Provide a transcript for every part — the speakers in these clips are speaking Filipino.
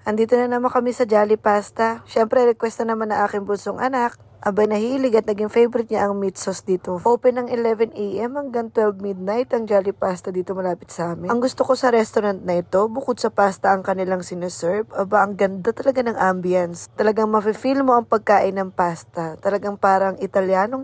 Andito na naman kami sa Jolly Pasta. Syempre, request na naman na aking bunsong anak. Abay, nahilig at naging favorite niya ang meat sauce dito. Open ng 11 AM hanggang 12 midnight ang Jolly Pasta dito malapit sa amin. Ang gusto ko sa restaurant na ito, bukod sa pasta ang kanilang sineserve, aba, ang ganda talaga ng ambience. Talagang mafe-feel mo ang pagkain ng pasta. Talagang parang Italiano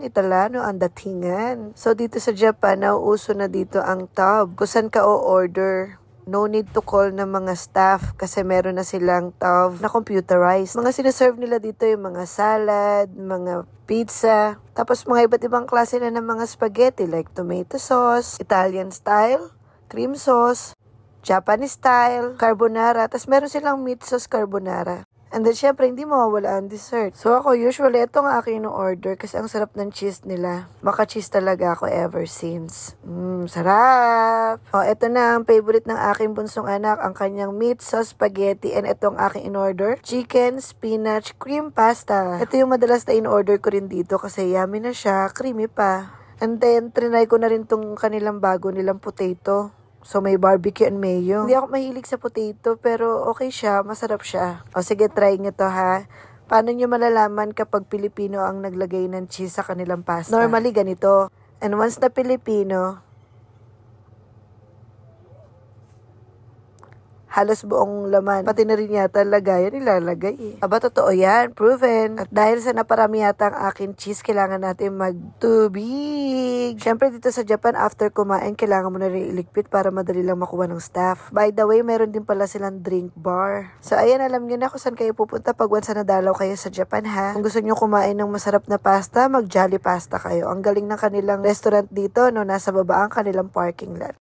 ang datingan. So dito sa Japan, nauuso na dito ang tub. Kung saan ka o-order. No need to call ng mga staff kasi meron na silang tub na computerized. Mga sineserve nila dito yung mga salad, mga pizza, tapos mga iba't ibang klase na ng mga spaghetti like tomato sauce, Italian style, cream sauce, Japanese style, carbonara, tapos meron silang meat sauce carbonara. And then, syempre, hindi mawawala ang dessert. So, ako, usually, ito ang aking order kasi ang sarap ng cheese nila. Maka-cheese talaga ako ever since. Sarap! O, ito na ang favorite ng aking bunsong anak, ang kanyang meat sauce spaghetti. And ito ang aking in-order, chicken, spinach, cream pasta. Ito yung madalas na in-order ko rin dito kasi yummy na siya, creamy pa. And then, trinay ko na rin tong kanilang bago nilang potato. So, may barbecue and mayo. Hindi ako mahilig sa potato, pero okay siya. Masarap siya. O, sige, try nyo to, ha. Paano nyo malalaman kapag Pilipino ang naglagay ng cheese sa kanilang pasta? Normally, ganito. And once na Pilipino, halos buong laman, pati na rin yata lagayan nilalagay. Aba, totoo yan. Proven. At dahil sa naparami yata ang akin cheese, kailangan natin magtubig. Siyempre, dito sa Japan, after kumain, kailangan mo na rin iligpit para madali lang makuha ng staff. By the way, meron din pala silang drink bar. So, ayan, alam nyo na kung saan kayo pupunta pag once na nadalaw kayo sa Japan, ha. Kung gusto nyo kumain ng masarap na pasta, mag-Jolly Pasta kayo. Ang galing ng kanilang restaurant dito, no, nasa baba ang kanilang parking lot.